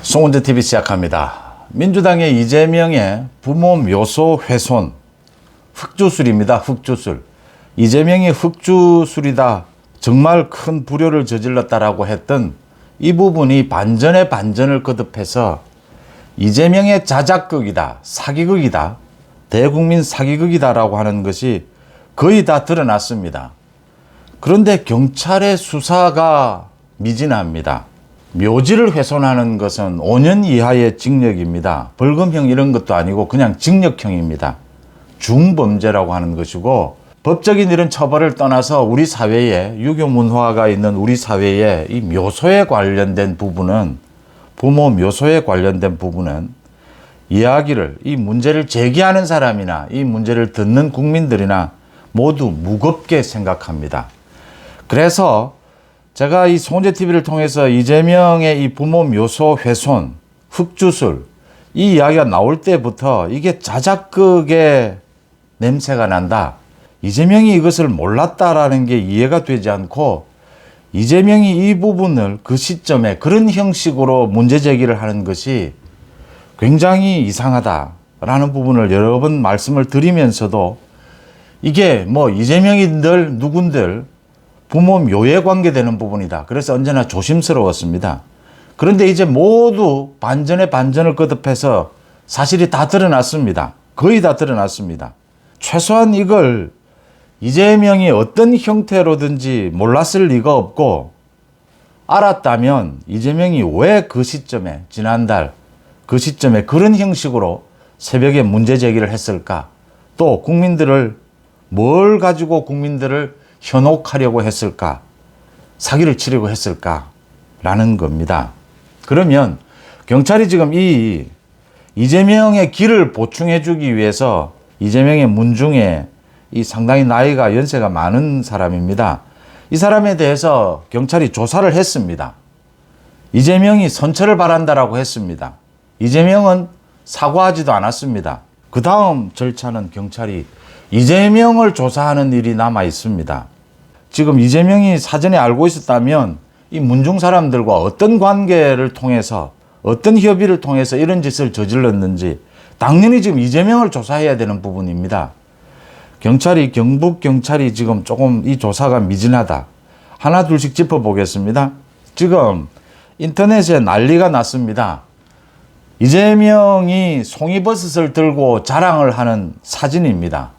송은재TV 시작합니다. 민주당의 이재명의 부모 묘소 훼손, 흑주술입니다. 흑주술. 이재명이 흑주술이다, 정말 큰 불효를 저질렀다라고 했던 이 부분이 반전에 반전을 거듭해서 이재명의 자작극이다, 사기극이다, 대국민 사기극이다라고 하는 것이 거의 다 드러났습니다. 그런데 경찰의 수사가 미진합니다. 묘지를 훼손하는 것은 5년 이하의 징역입니다. 벌금형 이런 것도 아니고 그냥 징역형입니다. 중범죄라고 하는 것이고, 법적인 이런 처벌을 떠나서 우리 사회에, 유교 문화가 있는 우리 사회에 이 묘소에 관련된 부분은, 부모 묘소에 관련된 부분은 이야기를, 이 문제를 제기하는 사람이나 이 문제를 듣는 국민들이나 모두 무겁게 생각합니다. 그래서 제가 이 송은재TV를 통해서 이재명의 이 부모 묘소 훼손, 흑주술, 이 이야기가 나올 때부터 이게 자작극의 냄새가 난다, 이재명이 이것을 몰랐다라는 게 이해가 되지 않고, 이재명이 이 부분을 그 시점에 그런 형식으로 문제 제기를 하는 것이 굉장히 이상하다라는 부분을 여러 번 말씀을 드리면서도, 이게 뭐 이재명인들 누군들 부모 묘에 관계되는 부분이다, 그래서 언제나 조심스러웠습니다. 그런데 이제 모두 반전에 반전을 거듭해서 사실이 다 드러났습니다. 거의 다 드러났습니다. 최소한 이걸 이재명이 어떤 형태로든지 몰랐을 리가 없고, 알았다면 이재명이 왜 그 시점에, 지난달 그 시점에 그런 형식으로 새벽에 문제 제기를 했을까? 또 국민들을, 뭘 가지고 국민들을 현혹하려고 했을까? 사기를 치려고 했을까? 라는 겁니다. 그러면 경찰이 지금 이 이재명의 길을 보충해 주기 위해서, 이재명의 문중에 이 상당히 나이가, 연세가 많은 사람입니다. 이 사람에 대해서 경찰이 조사를 했습니다. 이재명이 선처를 바란다라고 했습니다. 이재명은 사과하지도 않았습니다. 그 다음 절차는 경찰이 이재명을 조사하는 일이 남아 있습니다. 지금 이재명이 사전에 알고 있었다면 이 문중 사람들과 어떤 관계를 통해서, 어떤 협의를 통해서 이런 짓을 저질렀는지 당연히 지금 이재명을 조사해야 되는 부분입니다. 경찰이, 경북경찰이 지금 조금 이 조사가 미진하다. 하나 둘씩 짚어보겠습니다. 지금 인터넷에 난리가 났습니다. 이재명이 송이버섯을 들고 자랑을 하는 사진입니다.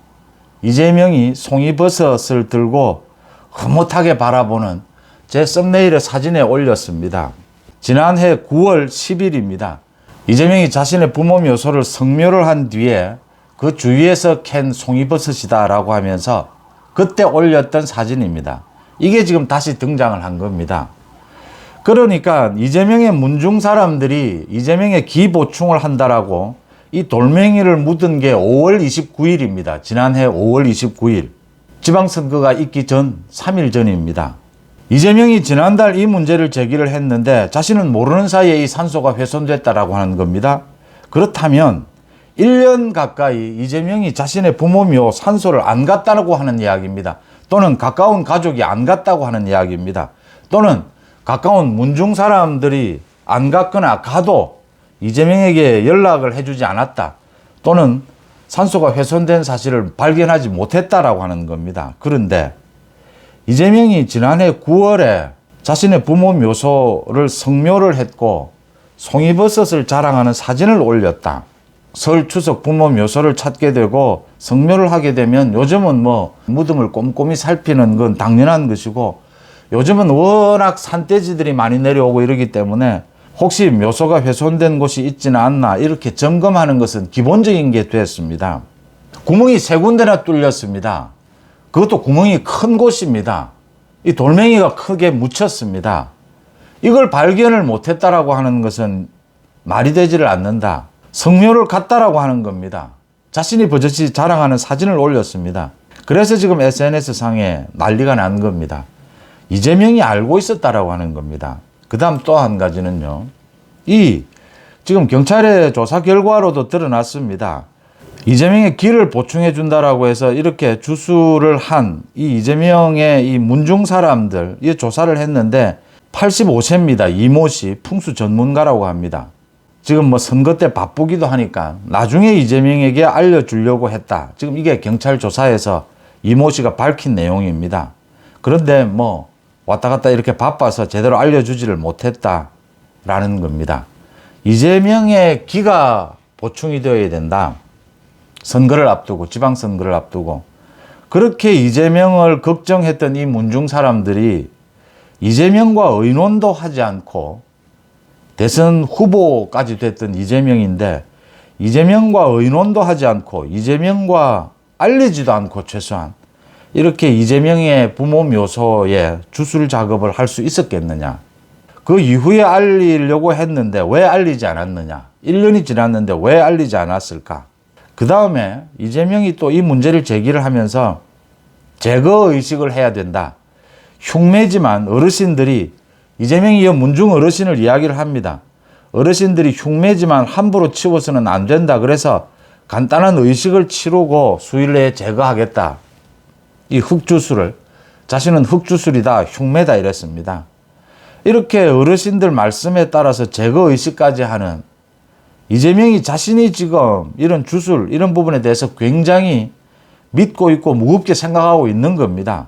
이재명이 송이버섯을 들고 흐뭇하게 바라보는 제 썸네일의 사진에 올렸습니다. 지난해 9월 10일입니다. 이재명이 자신의 부모 묘소를 성묘를 한 뒤에 그 주위에서 캔 송이버섯이다 라고 하면서 그때 올렸던 사진입니다. 이게 지금 다시 등장을 한 겁니다. 그러니까 이재명의 문중 사람들이 이재명의 기 보충을 한다라고 이 돌멩이를 묻은 게 5월 29일입니다. 지난해 5월 29일. 지방선거가 있기 전 3일 전입니다. 이재명이 지난달 이 문제를 제기를 했는데 자신은 모르는 사이에 이 산소가 훼손됐다라고 하는 겁니다. 그렇다면 1년 가까이 이재명이 자신의 부모묘 산소를 안 갔다고 하는 이야기입니다. 또는 가까운 가족이 안 갔다고 하는 이야기입니다. 또는 가까운 문중 사람들이 안 갔거나 가도 이재명에게 연락을 해주지 않았다, 또는 산소가 훼손된 사실을 발견하지 못했다라고 하는 겁니다. 그런데 이재명이 지난해 9월에 자신의 부모 묘소를 성묘를 했고 송이버섯을 자랑하는 사진을 올렸다. 설 추석 부모 묘소를 찾게 되고 성묘를 하게 되면 요즘은 뭐 무덤을 꼼꼼히 살피는 건 당연한 것이고, 요즘은 워낙 산돼지들이 많이 내려오고 이러기 때문에 혹시 묘소가 훼손된 곳이 있지는 않나 이렇게 점검하는 것은 기본적인 게 됐습니다. 구멍이 3군데나 뚫렸습니다. 그것도 구멍이 큰 곳입니다. 이 돌멩이가 크게 묻혔습니다. 이걸 발견을 못했다라고 하는 것은 말이 되지를 않는다. 성묘를 갔다라고 하는 겁니다. 자신이 버젓이 자랑하는 사진을 올렸습니다. 그래서 지금 SNS상에 난리가 난 겁니다. 이재명이 알고 있었다라고 하는 겁니다. 그 다음 또 한 가지는요, 이 지금 경찰의 조사 결과로도 드러났습니다. 이재명의 길을 보충해 준다라고 해서 이렇게 주수를 한 이 이재명의 이 문중 사람들, 이 조사를 했는데 85세입니다. 이모 씨, 풍수 전문가라고 합니다. 지금 뭐 선거 때 바쁘기도 하니까 나중에 이재명에게 알려주려고 했다. 지금 이게 경찰 조사에서 이모 씨가 밝힌 내용입니다. 그런데 뭐 왔다 갔다 이렇게 바빠서 제대로 알려주지를 못했다라는 겁니다. 이재명의 기가 보충이 되어야 된다. 선거를 앞두고, 지방선거를 앞두고. 그렇게 이재명을 걱정했던 이 문중 사람들이 이재명과 의논도 하지 않고 대선 후보까지 됐던 이재명인데 이재명과 의논도 하지 않고 이재명과 알리지도 않고 최소한 이렇게 이재명의 부모 묘소에 주술 작업을 할 수 있었겠느냐. 그 이후에 알리려고 했는데 왜 알리지 않았느냐. 1년이 지났는데 왜 알리지 않았을까. 그 다음에 이재명이 또 이 문제를 제기를 하면서 제거의식을 해야 된다. 흉매지만 어르신들이 이재명이 문중 어르신을 이야기를 합니다. 어르신들이 흉매지만 함부로 치워서는 안 된다. 그래서 간단한 의식을 치르고 수일 내에 제거하겠다. 이 흑주술을 자신은 흑주술이다. 흉매다 이랬습니다. 이렇게 어르신들 말씀에 따라서 제거의식까지 하는 이재명이 자신이 지금 이런 주술 이런 부분에 대해서 굉장히 믿고 있고 무겁게 생각하고 있는 겁니다.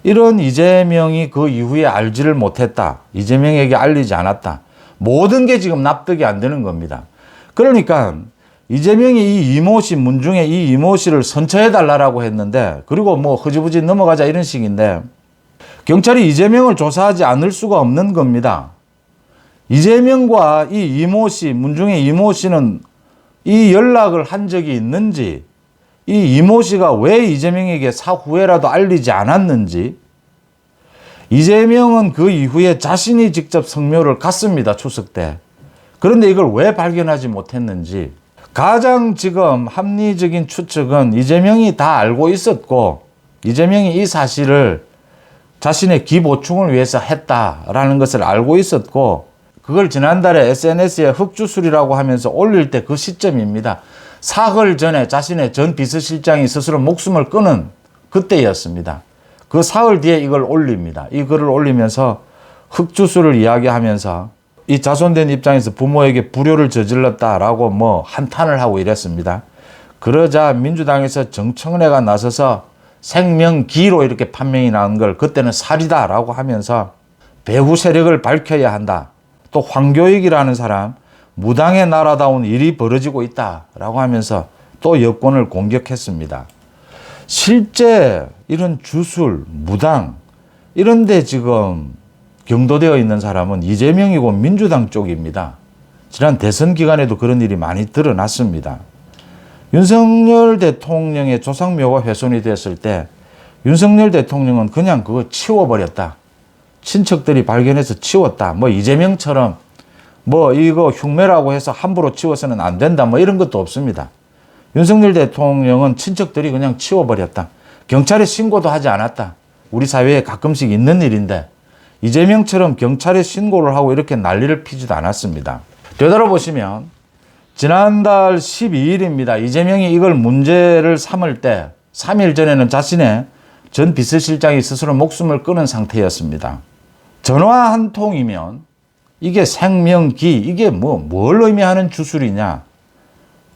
이런 이재명이 그 이후에 알지를 못했다. 이재명에게 알리지 않았다. 모든 게 지금 납득이 안 되는 겁니다. 그러니까 이재명이 이 이모 씨, 문중에 이 이모 씨를 선처해달라고 했는데 그리고 뭐 흐지부지 넘어가자 이런 식인데 경찰이 이재명을 조사하지 않을 수가 없는 겁니다. 이재명과 이 이모 씨, 문중의 이모 씨는 이 연락을 한 적이 있는지 이 이모 씨가 왜 이재명에게 사후에라도 알리지 않았는지 이재명은 그 이후에 자신이 직접 성묘를 갔습니다. 추석 때. 그런데 이걸 왜 발견하지 못했는지 가장 지금 합리적인 추측은 이재명이 다 알고 있었고 이재명이 이 사실을 자신의 기보충을 위해서 했다라는 것을 알고 있었고 그걸 지난달에 SNS에 흑주술이라고 하면서 올릴 때 그 시점입니다. 사흘 전에 자신의 전 비서실장이 스스로 목숨을 끊은 그때였습니다. 그 사흘 뒤에 이걸 올립니다. 이 글을 올리면서 흑주술을 이야기하면서 이 자손된 입장에서 부모에게 불효를 저질렀다라고 뭐 한탄을 하고 이랬습니다. 그러자 민주당에서 정청래가 나서서 생명기로 이렇게 판명이 나온 걸 그때는 살이다라고 하면서 배후 세력을 밝혀야 한다. 또 황교익이라는 사람 무당의 나라다운 일이 벌어지고 있다라고 하면서 또 여권을 공격했습니다. 실제 이런 주술, 무당 이런 데 지금 경도되어 있는 사람은 이재명이고 민주당 쪽입니다. 지난 대선 기간에도 그런 일이 많이 드러났습니다. 윤석열 대통령의 조상묘가 훼손이 됐을 때 윤석열 대통령은 그냥 그거 치워버렸다. 친척들이 발견해서 치웠다. 뭐 이재명처럼 뭐 이거 흉매라고 해서 함부로 치워서는 안 된다. 뭐 이런 것도 없습니다. 윤석열 대통령은 친척들이 그냥 치워버렸다. 경찰에 신고도 하지 않았다. 우리 사회에 가끔씩 있는 일인데 이재명처럼 경찰에 신고를 하고 이렇게 난리를 피지도 않았습니다. 되돌아보시면 지난달 12일입니다. 이재명이 이걸 문제를 삼을 때 3일 전에는 자신의 전 비서실장이 스스로 목숨을 끊은 상태였습니다. 전화 한 통이면 이게 생명기, 이게 뭘 의미하는 주술이냐.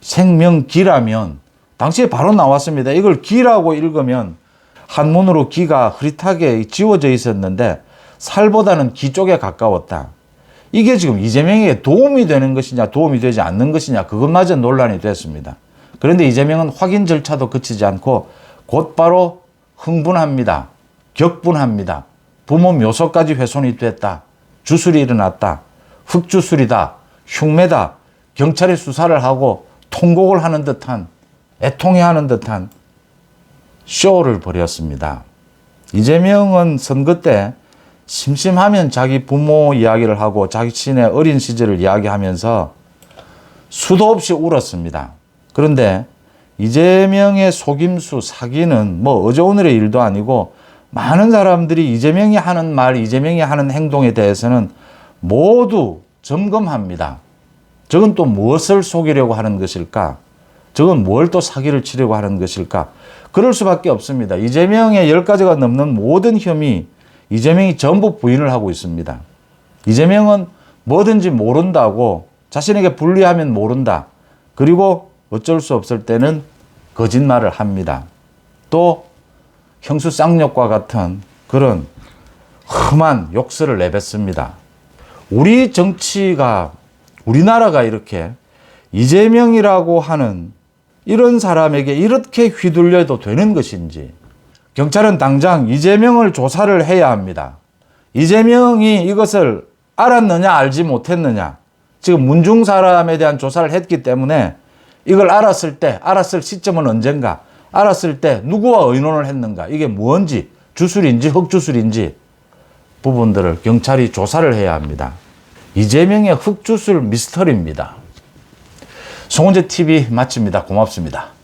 생명기라면 당시에 바로 나왔습니다. 이걸 기라고 읽으면 한문으로 기가 흐릿하게 지워져 있었는데 살보다는 기 쪽에 가까웠다. 이게 지금 이재명에게 도움이 되는 것이냐 도움이 되지 않는 것이냐 그것마저 논란이 됐습니다. 그런데 이재명은 확인 절차도 거치지 않고 곧바로 흥분합니다. 격분합니다. 부모 묘소까지 훼손이 됐다. 주술이 일어났다. 흑주술이다. 흉매다. 경찰이 수사를 하고 통곡을 하는 듯한 애통해하는 듯한 쇼를 벌였습니다. 이재명은 선거 때 심심하면 자기 부모 이야기를 하고 자신의 어린 시절을 이야기하면서 수도 없이 울었습니다. 그런데 이재명의 속임수, 사기는 뭐 어제 오늘의 일도 아니고 많은 사람들이 이재명이 하는 말, 이재명이 하는 행동에 대해서는 모두 점검합니다. 저건 또 무엇을 속이려고 하는 것일까? 저건 뭘 또 사기를 치려고 하는 것일까? 그럴 수밖에 없습니다. 이재명의 10가지가 넘는 모든 혐의, 이재명이 전부 부인을 하고 있습니다. 이재명은 뭐든지 모른다고 자신에게 불리하면 모른다. 그리고 어쩔 수 없을 때는 거짓말을 합니다. 또 형수 쌍욕과 같은 그런 험한 욕설을 내뱉습니다. 우리 정치가, 우리나라가 이렇게 이재명이라고 하는 이런 사람에게 이렇게 휘둘려도 되는 것인지, 경찰은 당장 이재명을 조사를 해야 합니다. 이재명이 이것을 알았느냐 알지 못했느냐, 지금 문중 사람에 대한 조사를 했기 때문에 이걸 알았을 시점은 언젠가, 알았을 때 누구와 의논을 했는가, 이게 뭔지, 주술인지 흑주술인지 부분들을 경찰이 조사를 해야 합니다. 이재명의 흑주술 미스터리입니다. 송은재 TV 마칩니다. 고맙습니다.